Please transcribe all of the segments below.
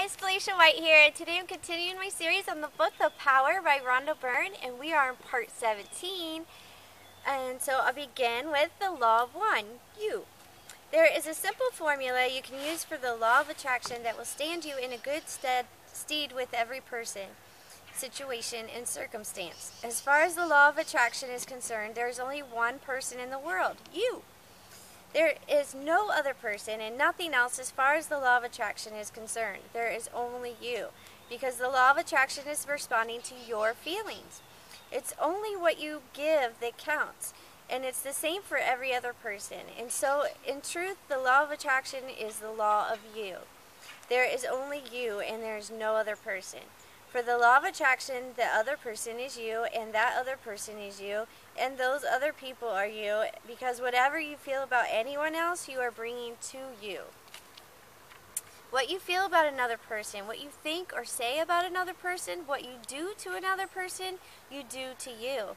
guys, Felicia White here, and today I'm continuing my series on the book The Power by Rhonda Byrne, and we are in part 17. And so I'll begin with the law of one, you. There is a simple formula you can use for the law of attraction that will stand you in a good stead with every person, situation, and circumstance. As far as the law of attraction is concerned, there is only one person in the world, you. There is no other person and nothing else as far as the law of attraction is concerned. There is only you, because the law of attraction is responding to your feelings. It's only what you give that counts, and it's the same for every other person. And so, in truth, the law of attraction is the law of you. There is only you, and there is no other person. For the law of attraction, the other person is you, and that other person is you, and those other people are you, because whatever you feel about anyone else, you are bringing to you. What you feel about another person, what you think or say about another person, what you do to another person, you do to you.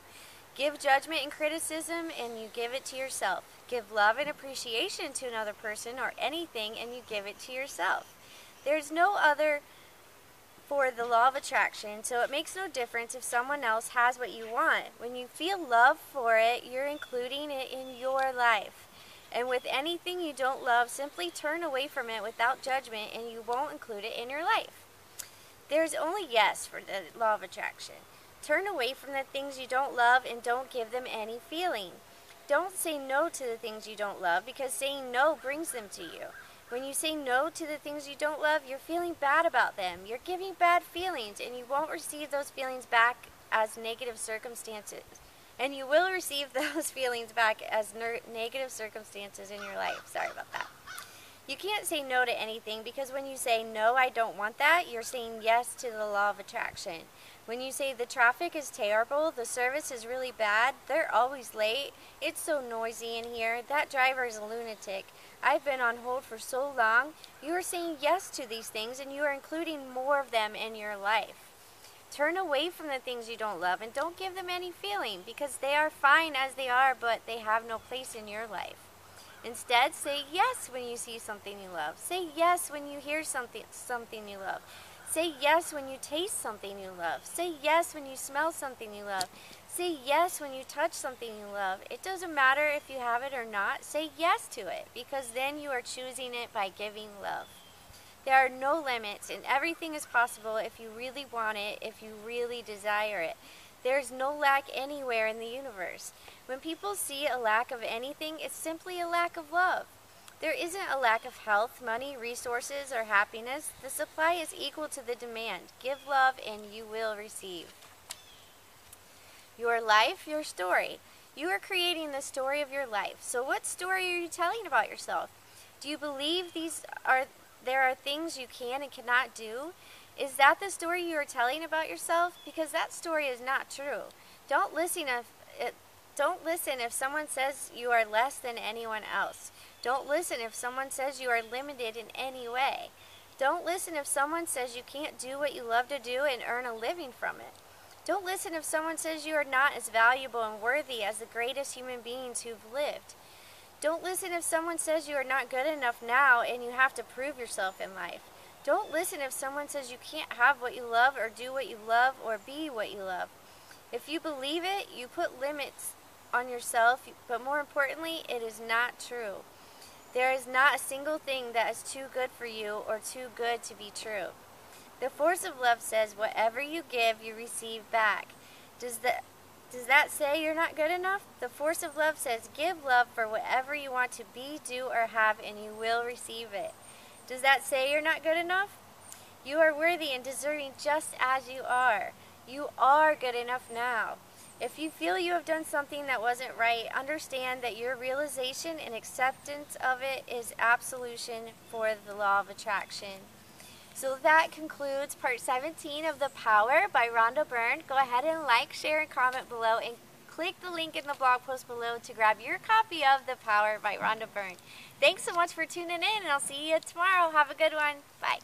Give judgment and criticism, and you give it to yourself. Give love and appreciation to another person or anything, and you give it to yourself. There's no other for the law of attraction, so it makes no difference if someone else has what you want. When you feel love for it, you're including it in your life. And with anything you don't love, simply turn away from it without judgment, and you won't include it in your life. There's only yes for the law of attraction. Turn away from the things you don't love and don't give them any feeling. Don't say no to the things you don't love, because saying no brings them to you. When you say no to the things you don't love, you're feeling bad about them. You're giving bad feelings, and you won't receive those feelings back as negative circumstances. And you will receive those feelings back as negative circumstances in your life. Sorry about that. You can't say no to anything, because when you say, no, I don't want that, you're saying yes to the law of attraction. When you say the traffic is terrible, the service is really bad, they're always late, it's so noisy in here, that driver is a lunatic, I've been on hold for so long, you are saying yes to these things, and you are including more of them in your life. Turn away from the things you don't love and don't give them any feeling, because they are fine as they are, but they have no place in your life. Instead, say yes when you see something you love. Say yes when you hear something you love. Say yes when you taste something you love. Say yes when you smell something you love. Say yes when you touch something you love. It doesn't matter if you have it or not. Say yes to it, because then you are choosing it by giving love. There are no limits, and everything is possible if you really want it, if you really desire it. There's no lack anywhere in the universe. When people see a lack of anything, it's simply a lack of love. There isn't a lack of health, money, resources, or happiness. The supply is equal to the demand. Give love and you will receive. Your life, your story. You are creating the story of your life. So what story are you telling about yourself? Do you believe there are things you can and cannot do? Is that the story you are telling about yourself? Because that story is not true. Don't listen if someone says you are less than anyone else. Don't listen if someone says you are limited in any way. Don't listen if someone says you can't do what you love to do and earn a living from it. Don't listen if someone says you are not as valuable and worthy as the greatest human beings who've lived. Don't listen if someone says you are not good enough now and you have to prove yourself in life. Don't listen if someone says you can't have what you love or do what you love or be what you love. If you believe it, you put limits on yourself, but more importantly, it is not true. There is not a single thing that is too good for you or too good to be true. The force of love says whatever you give, you receive back. Does that say you're not good enough? The force of love says give love for whatever you want to be, do, or have, and you will receive it. Does that say you're not good enough? You are worthy and deserving just as you are. You are good enough now. If you feel you have done something that wasn't right, understand that your realization and acceptance of it is absolution for the law of attraction. So that concludes part 17 of The Power by Rhonda Byrne. Go ahead and like, share, and comment below, and click the link in the blog post below to grab your copy of The Power by Rhonda Byrne. Thanks so much for tuning in, and I'll see you tomorrow. Have a good one. Bye.